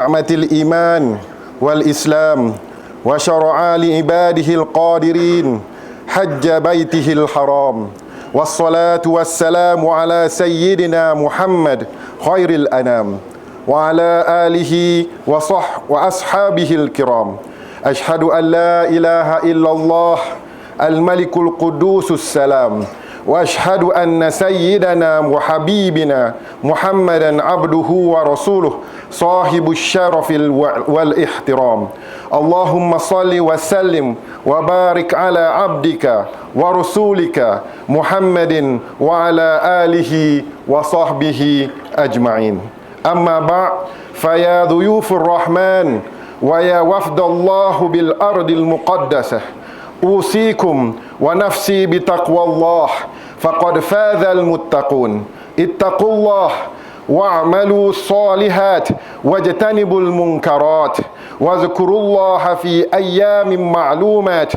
نعمة الإيمان والإسلام وشرع لعباده القادرين حج بيته الحرام والصلاة والسلام على سيدنا محمد خير الأنام وعلى آله وأصحابه الكرام. أشهد أن لا إله إلا الله الملك القدوس السلام وأشهد أن سيدنا وحبيبنا محمدا عبده ورسوله صاحب الشرف والاحترام. اللهم صل وسلم وبارك على عبدك ورسولك محمد وعلى آله وصحبه أجمعين. أما بعد، فيا ضيوف الرحمن ويا وفد الله بالأرض المقدسة، أوصيكم ونفسي بتقوى الله فقد فاز المتقون. اتقوا الله واعملوا الصالحات واجتنبوا المنكرات واذكروا الله في أيام معلومات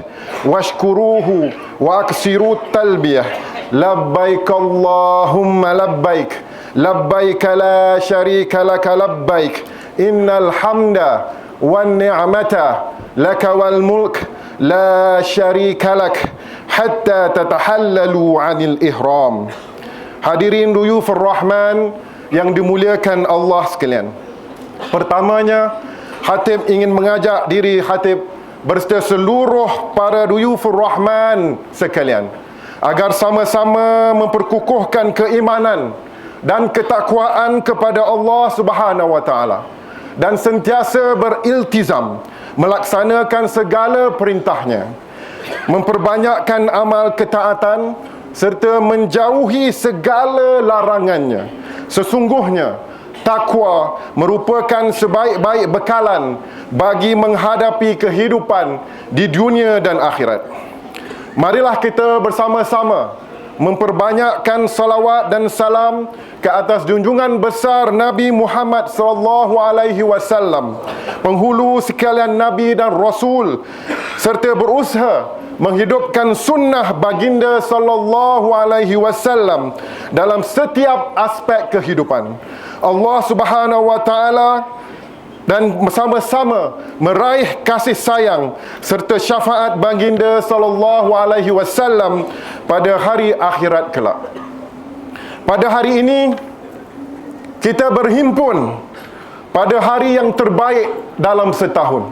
واشكروه وأكثروا التلبية. لبيك اللهم لبيك لبيك لا شريك لك لبيك إن الحمد والنعمة لك والملك لا شريك لك حتى تتحللوا عن الإحرام. Hadirin Duyufur Rahman yang dimuliakan Allah sekalian. Pertamanya, Khatib ingin mengajak diri Khatib berserta seluruh para Duyufur Rahman sekalian agar sama-sama memperkukuhkan keimanan dan ketakwaan kepada Allah Subhanahu wa taala dan sentiasa beriltizam melaksanakan segala perintahnya, memperbanyakkan amal ketaatan serta menjauhi segala larangannya. Sesungguhnya takwa merupakan sebaik-baik bekalan bagi menghadapi kehidupan di dunia dan akhirat. Marilah kita bersama-sama memperbanyakkan salawat dan salam ke atas junjungan besar Nabi Muhammad sallallahu alaihi wasallam, penghulu sekalian nabi dan rasul, serta berusaha menghidupkan sunnah baginda sallallahu alaihi wasallam dalam setiap aspek kehidupan. Allah Subhanahu wa taala dan bersama-sama meraih kasih sayang serta syafaat baginda sallallahu alaihi wasallam pada hari akhirat kelak. Pada hari ini kita berhimpun pada hari yang terbaik dalam setahun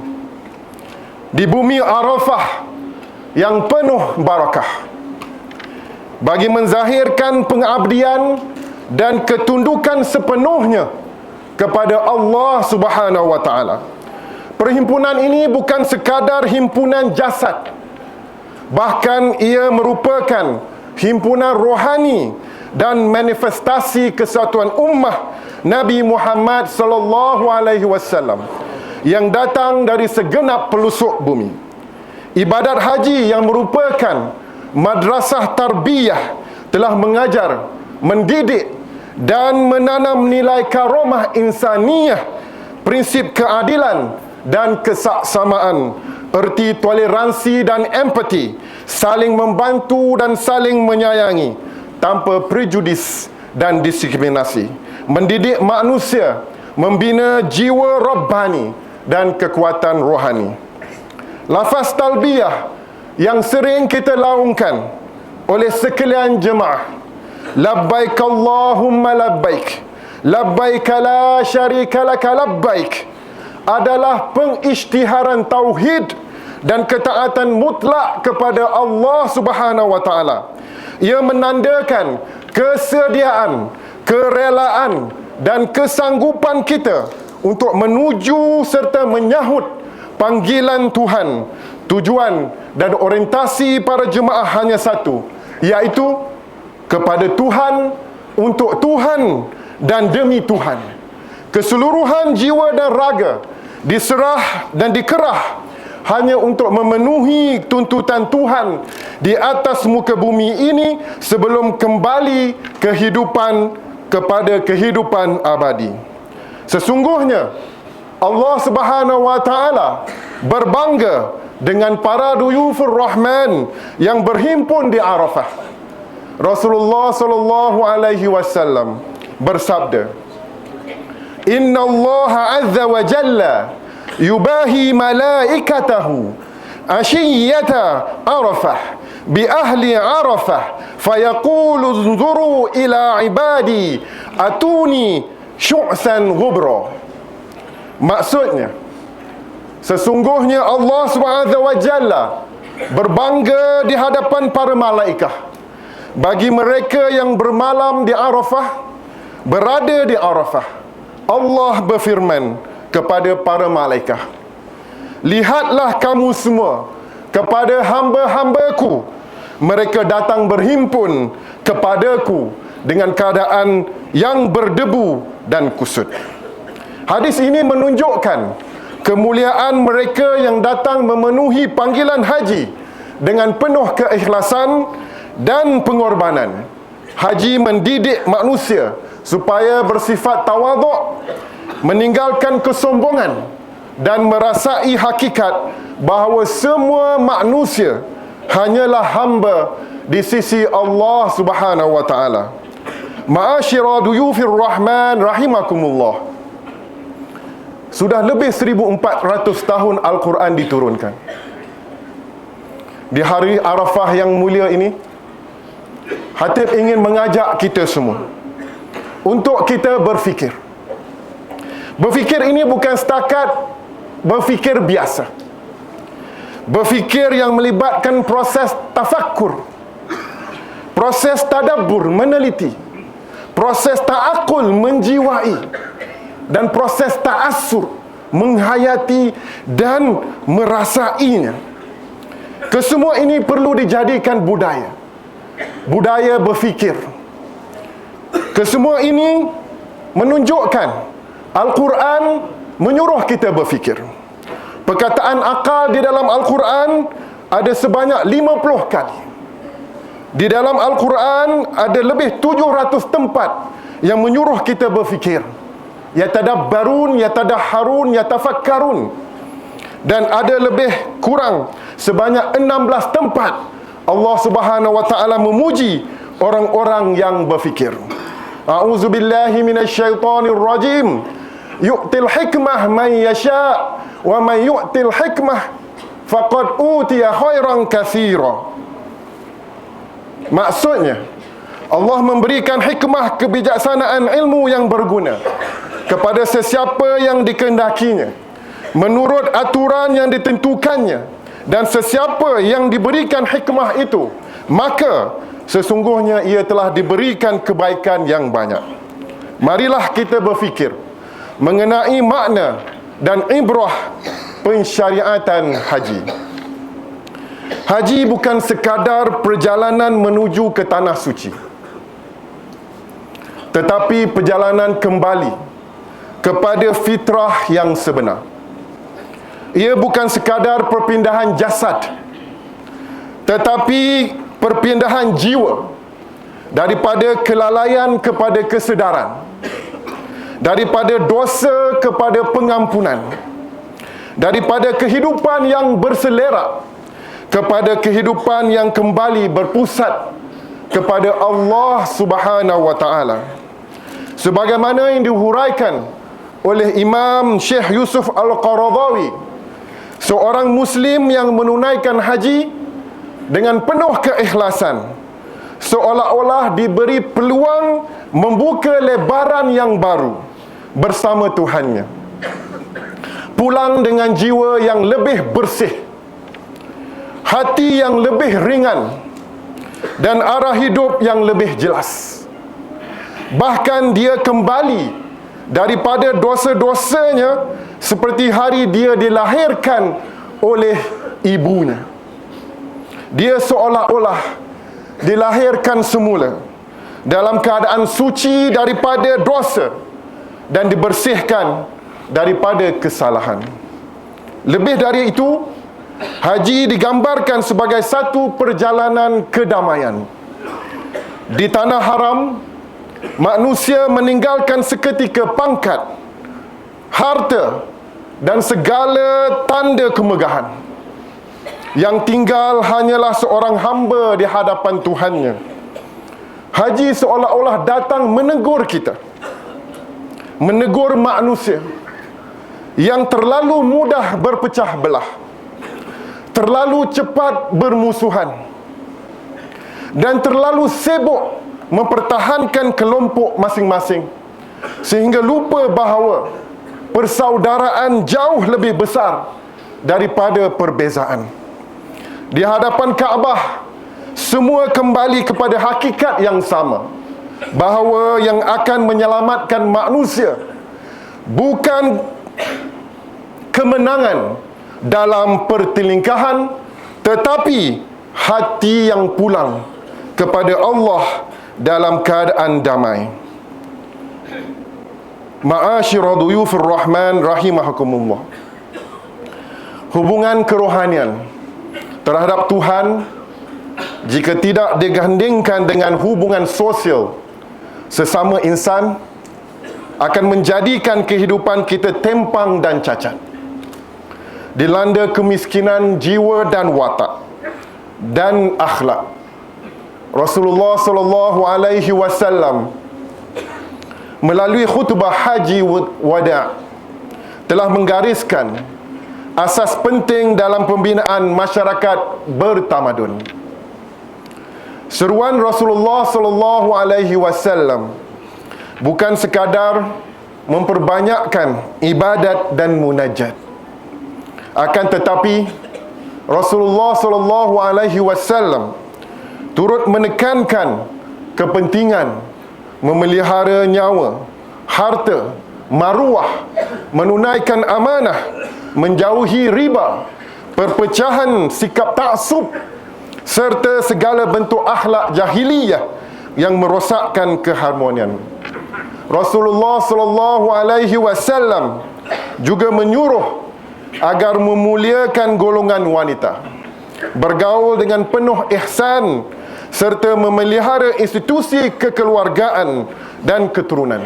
di bumi Arafah yang penuh barakah bagi menzahirkan pengabdian dan ketundukan sepenuhnya kepada Allah Subhanahu wa taala. Perhimpunan ini bukan sekadar himpunan jasad, bahkan ia merupakan himpunan rohani dan manifestasi kesatuan ummah Nabi Muhammad sallallahu alaihi wasallam yang datang dari segenap pelosok bumi. Ibadat haji yang merupakan madrasah tarbiyah telah mengajar, mendidik dan menanam nilai karamah insaniyah, prinsip keadilan dan kesaksamaan, erti toleransi dan empati, saling membantu dan saling menyayangi tanpa prejudis dan diskriminasi, mendidik manusia, membina jiwa rabbani dan kekuatan rohani. Lafaz talbiyah yang sering kita laungkan oleh sekalian jemaah, labbaik Allahumma labbaik labbaik la syarika laka labbaik, adalah pengisytiharan tauhid dan ketaatan mutlak kepada Allah Subhanahu wa taala. Ia menandakan kesediaan, kerelaan dan kesanggupan kita untuk menuju serta menyahut panggilan Tuhan. Tujuan dan orientasi para jemaah hanya satu, iaitu kepada Tuhan, untuk Tuhan dan demi Tuhan. Keseluruhan jiwa dan raga diserah dan dikerah hanya untuk memenuhi tuntutan Tuhan di atas muka bumi ini sebelum kembali kepada kehidupan abadi. Sesungguhnya Allah Subhanahu wa taala berbangga dengan para Duyufur Rahman yang berhimpun di Arafah. Rasulullah sallallahu alaihi wasallam bersabda, Inna Allah azza wa jalla yubahi malaikatahu ashiyata Arafah bi ahli Arafah fayaqulu unzuru ila ibadi atuni syu'san ghubra. Maksudnya, sesungguhnya Allah Subhanahu wa Jalla berbangga di hadapan para malaikat bagi mereka yang bermalam di Arafah, berada di Arafah. Allah berfirman kepada para malaikat, lihatlah kamu semua kepada hamba-hambaku, mereka datang berhimpun kepadaku dengan keadaan yang berdebu dan kusut. Hadis ini menunjukkan kemuliaan mereka yang datang memenuhi panggilan haji dengan penuh keikhlasan dan pengorbanan. Haji mendidik manusia supaya bersifat tawaduk, meninggalkan kesombongan dan merasai hakikat bahawa semua manusia hanyalah hamba di sisi Allah Subhanahu wa taala. Ma'asyira duyufir rahman rahimakumullah. Sudah lebih 1400 tahun Al-Quran diturunkan. Di hari Arafah yang mulia ini, Khatib ingin mengajak kita semua untuk kita berfikir. Berfikir ini bukan setakat berfikir biasa. Berfikir yang melibatkan proses tafakkur, proses tadabbur, meneliti, proses ta'akul, menjiwai, dan proses ta'assur, menghayati dan merasainya. Kesemua ini perlu dijadikan budaya. Budaya berfikir. Kesemua ini menunjukkan Al-Quran menyuruh kita berfikir. Perkataan akal di dalam Al-Quran ada sebanyak 50 kali. Di dalam Al-Quran ada lebih 700 tempat yang menyuruh kita berfikir. Yatadabbarun, yatadahharun, yatafakkarun. Dan ada lebih kurang sebanyak 16 tempat Allah Subhanahu wa taala memuji orang-orang yang berfikir. A'udzubillahi minasyaitonir rajim. Yu'til hikmah man yasha' wa man yu'til hikmah faqad utiya khairan katsira. Maksudnya, Allah memberikan hikmah, kebijaksanaan, ilmu yang berguna kepada sesiapa yang dikehendakinya menurut aturan yang ditentukannya, dan sesiapa yang diberikan hikmah itu, maka sesungguhnya ia telah diberikan kebaikan yang banyak. Marilah kita berfikir mengenai makna dan ibrah pensyariatan haji. Haji bukan sekadar perjalanan menuju ke tanah suci, tetapi perjalanan kembali kepada fitrah yang sebenar. Ia bukan sekadar perpindahan jasad, tetapi perpindahan jiwa daripada kelalaian kepada kesedaran, daripada dosa kepada pengampunan, daripada kehidupan yang berselerak kepada kehidupan yang kembali berpusat kepada Allah Subhanahu wa taala. Sebagaimana yang dihuraikan oleh Imam Syekh Yusuf Al-Qaradawi, seorang Muslim yang menunaikan haji dengan penuh keikhlasan, seolah-olah diberi peluang membuka lebaran yang baru bersama Tuhannya. Pulang dengan jiwa yang lebih bersih, hati yang lebih ringan, dan arah hidup yang lebih jelas. Bahkan dia kembali daripada dosa-dosanya seperti hari dia dilahirkan oleh ibunya. Dia seolah-olah dilahirkan semula dalam keadaan suci daripada dosa dan dibersihkan daripada kesalahan. Lebih dari itu, haji digambarkan sebagai satu perjalanan kedamaian. Di tanah haram, manusia meninggalkan seketika pangkat, harta, dan segala tanda kemegahan. Yang tinggal hanyalah seorang hamba di hadapan Tuhannya. Haji seolah-olah datang menegur kita menegur manusia yang terlalu mudah berpecah belah, terlalu cepat bermusuhan, dan terlalu sibuk mempertahankan kelompok masing-masing, sehingga lupa bahawa persaudaraan jauh lebih besar daripada perbezaan. Di hadapan Kaabah, semua kembali kepada hakikat yang sama, bahawa yang akan menyelamatkan manusia bukan kemenangan dalam pertelingkahan, tetapi hati yang pulang kepada Allah dalam keadaan damai. Ma'asyira duyufir rahman rahimahakumullah. Hubungan kerohanian terhadap Tuhan, jika tidak digandingkan dengan hubungan sosial sesama insan, akan menjadikan kehidupan kita tempang dan cacat, dilanda kemiskinan jiwa dan watak dan akhlak. Rasulullah sallallahu alaihi wasallam melalui khutbah haji wada' telah menggariskan asas penting dalam pembinaan masyarakat bertamadun. Seruan Rasulullah sallallahu alaihi wasallam bukan sekadar memperbanyakkan ibadat dan munajat, akan tetapi Rasulullah sallallahu alaihi wasallam turut menekankan kepentingan memelihara nyawa, harta, maruah, menunaikan amanah, menjauhi riba, perpecahan sikap taksub, serta segala bentuk akhlak jahiliyah yang merosakkan keharmonian. Rasulullah sallallahu alaihi wasallam juga menyuruh agar memuliakan golongan wanita, bergaul dengan penuh ihsan, serta memelihara institusi kekeluargaan dan keturunan.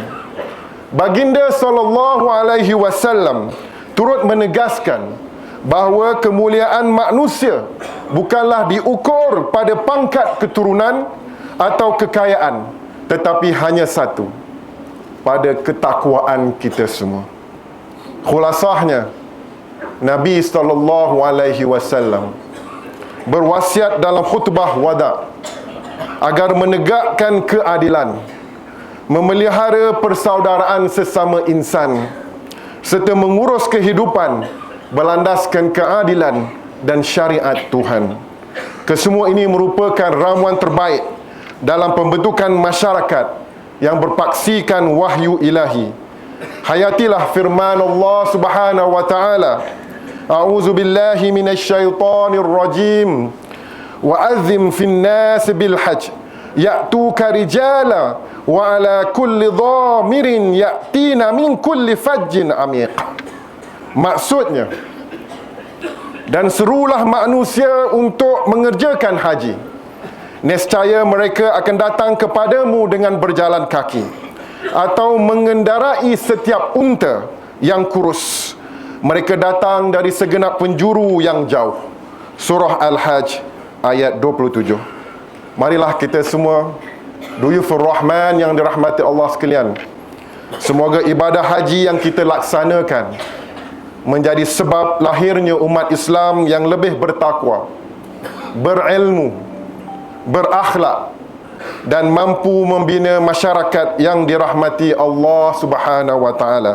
Baginda sallallahu alaihi wasallam turut menegaskan bahawa kemuliaan manusia bukanlah diukur pada pangkat keturunan atau kekayaan, tetapi hanya satu, pada ketakwaan kita semua. Khulasahnya, Nabi sallallahu alaihi wasallam berwasiat dalam khutbah wada' agar menegakkan keadilan, memelihara persaudaraan sesama insan, serta mengurus kehidupan berlandaskan keadilan dan syariat Tuhan. Kesemua ini merupakan ramuan terbaik dalam pembentukan masyarakat yang berpaksikan wahyu ilahi. Hayatilah firman Allah Subhanahu wa taala, a'udzu billahi minasyaitonir rajim, wa azzim fin nas bil hajj ya'tuka rijala wa ala kulli dhamirin ya'tina min kulli fajjin amiq. Maksudnya, dan serulah manusia untuk mengerjakan haji, nescaya mereka akan datang kepadamu dengan berjalan kaki atau mengendarai setiap unta yang kurus. Mereka datang dari segenap penjuru yang jauh. Surah Al-Hajj ayat 27. Marilah kita semua, duyufur rahman yang dirahmati Allah sekalian, semoga ibadah haji yang kita laksanakan menjadi sebab lahirnya umat Islam yang lebih bertakwa, berilmu, berakhlak, dan mampu membina masyarakat yang dirahmati Allah Subhanahu wa taala.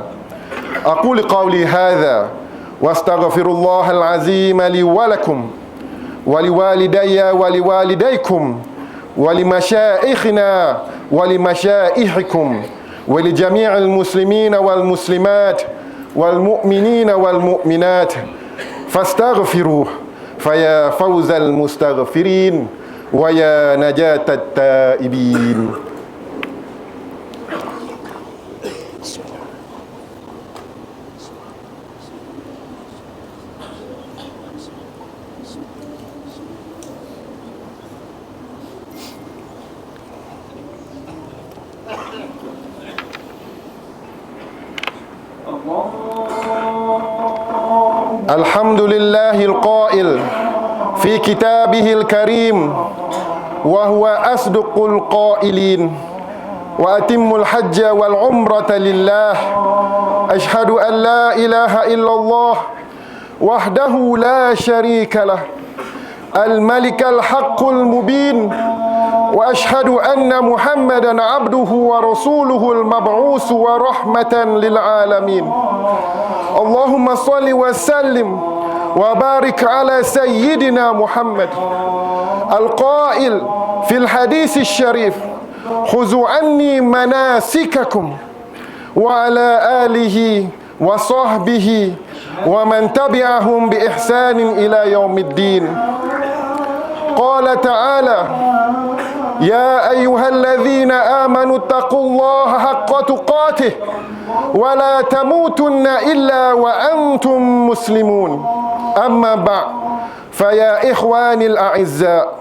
Aqulu qawli hadza wa astaghfirullahal azim li wa lakum wa liwalidayya wa liwalidaykum wa limasyayikhina wa limasyayikhikum wa li jami'il muslimina wal muslimat wal mu'minina wal mu'minat fastaghfiruh faya fawzal mustaghfirin wa ya najatat taibin. الحمد لله القائل في كتابه الكريم وهو أصدق القائلين وأتموا الحج والعمرة لله أشهد أن لا إله إلا الله وحده لا شريك له الملك الحق المبين وأشهد أن محمدا عبده ورسوله المبعوث ورحمة للعالمين اللهم صل وسلم وبارك على سيدنا محمد القائل في الحديث الشريف خذوا عني مناسككم وعلى آله وصحبه ومن تبعهم بإحسان إلى يوم الدين قال تعالى يا أيها الذين آمنوا اتقوا الله حق تقاته ولا تموتن إلا وأنتم مسلمون أما بعد فيا إخواني الأعزاء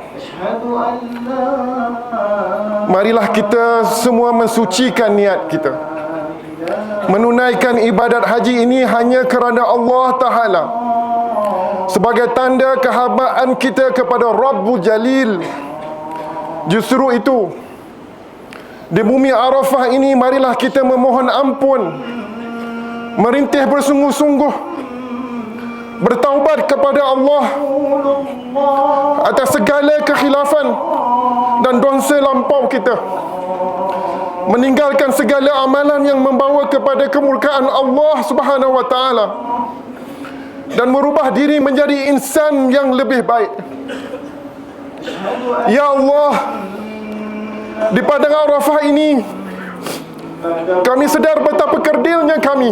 marilah kita semua mensucikan niat kita menunaikan ibadat haji ini hanya kerana Allah Ta'ala sebagai tanda kehambaan kita kepada Rabbul Jalil. Justru itu, di bumi Arafah ini marilah kita memohon ampun, merintih bersungguh-sungguh, bertaubat kepada Allah atas segala kekhilafan dan dosa lampau kita, meninggalkan segala amalan yang membawa kepada kemurkaan Allah Subhanahu wa Ta'ala, dan merubah diri menjadi insan yang lebih baik. Ya Allah, di padang Arafah ini kami sedar betapa kerdilnya kami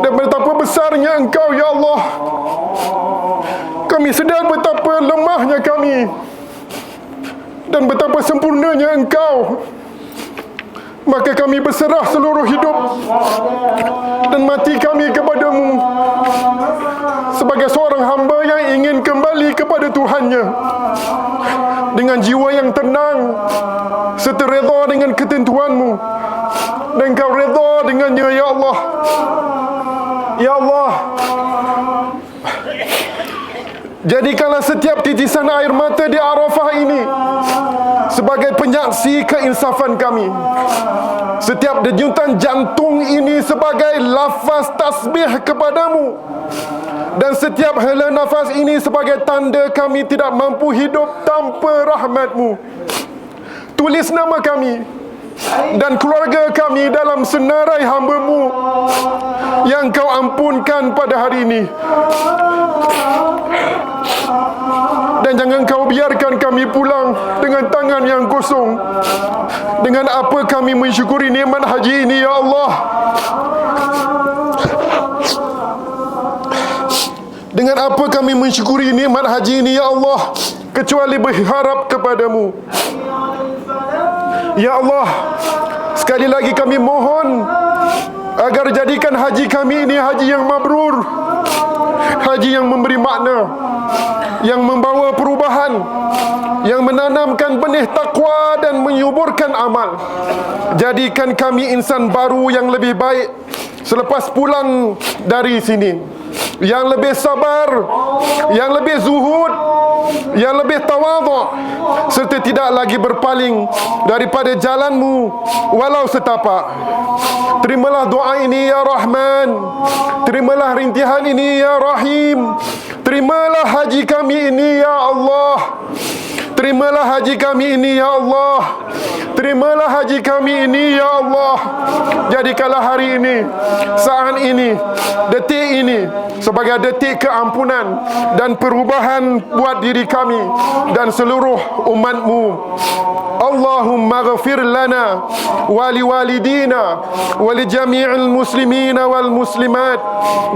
dan betapa besarnya Engkau, Ya Allah. Kami sedar betapa lemahnya kami dan betapa sempurnanya Engkau. Maka kami berserah seluruh hidup dan mati kami kepadamu sebagai seorang hamba yang ingin kembali kepada Tuhannya dengan jiwa yang tenang serta redha dengan ketentuanmu, dan Engkau redha dengannya, Ya Allah. Ya Allah, jadikanlah setiap titisan air mata di Arafah ini sebagai penyaksi keinsafan kami, setiap denyutan jantung ini sebagai lafaz tasbih kepadamu, dan setiap hela nafas ini sebagai tanda kami tidak mampu hidup tanpa rahmat-Mu. Tulis nama kami dan keluarga kami dalam senarai hamba-Mu yang Kau ampunkan pada hari ini, dan jangan Kau biarkan kami pulang dengan tangan yang kosong. Dengan apa kami mensyukuri nikmat haji ini, Ya Allah? Dengan apa kami mensyukuri nikmat haji ini, Ya Allah, kecuali berharap kepadamu. Ya Allah, sekali lagi kami mohon agar jadikan haji kami ini haji yang mabrur, haji yang memberi makna, yang membawa perubahan, yang menanamkan benih takwa dan menyuburkan amal. Jadikan kami insan baru yang lebih baik selepas pulang dari sini, yang lebih sabar, yang lebih zuhud, yang lebih tawadhu, serta tidak lagi berpaling daripada jalan-Mu walau setapak. Terimalah doa ini, Ya Rahman. Terimalah rintihan ini, Ya Rahim. Terimalah haji kami ini, Ya Allah. Terimalah haji kami ini, Ya Allah. Terimalah haji kami ini, Ya Allah. Jadikanlah hari ini, saat ini, detik ini sebagai detik keampunan dan perubahan buat diri kami dan seluruh umat-Mu. Allahumma ghafir lana wa liwalidina wa li jami'il muslimina wal muslimat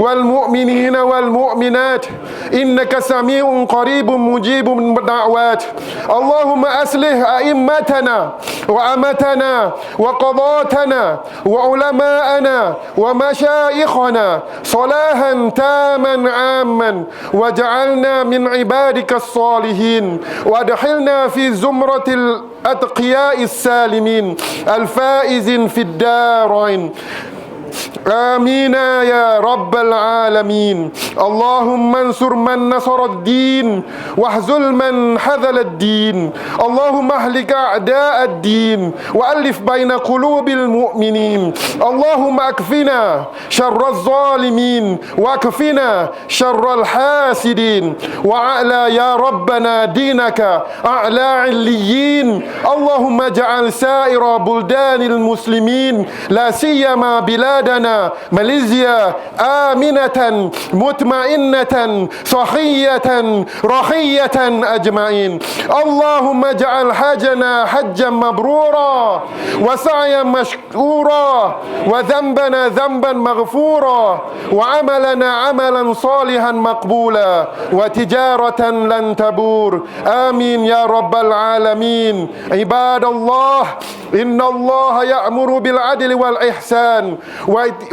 wal mu'minina wal mu'minat innaka sami'un qaribun mujibun da'wat. Allahumma aslih a'immatana wa amatana wa qadatana wa ulama'ana wa masyayikhana salahan taman amman waj'alna min ibadika as-salihin wa adkhilna fi zumratil أتقياء السالمين الفائزين في الدارين آمين يا رب العالمين. اللهم انصر من نصر الدين واخذل من خذل الدين. اللهم اهلك أعداء الدين وألف بين قلوب المؤمنين. اللهم اكفنا شر الظالمين واكفنا شر الحاسدين. وأعلى يا ربنا دينك أعلى عليين. اللهم اجعل سائر بلدان المسلمين لا سيما بلادنا ماليزيا آمنة مطمئنة صحية رخية أجمعين. اللهم اجعل حجنا حجا مبرورا وسعيا مشكورا وذنبنا ذنبا مغفورا وعملنا عملا صالحا مقبولا وتجارة لن تبور. آمين يا رب العالمين. عباد الله، إن الله يأمر بالعدل والإحسان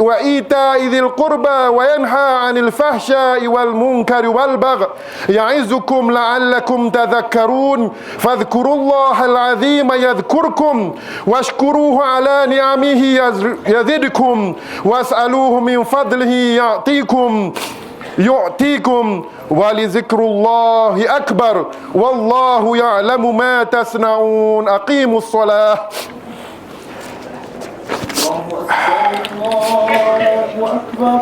وإيتاء ذي القربى وينهى عن الفحشاء والمنكر والبغي يعظكم لعلكم تذكرون. فاذكروا الله العظيم يذكركم واشكروه على نعمه يزدكم واسألوه من فضله يعطيكم ولذكر الله أكبر والله يعلم ما تصنعون. أقيموا الصلاة. الله أكبر.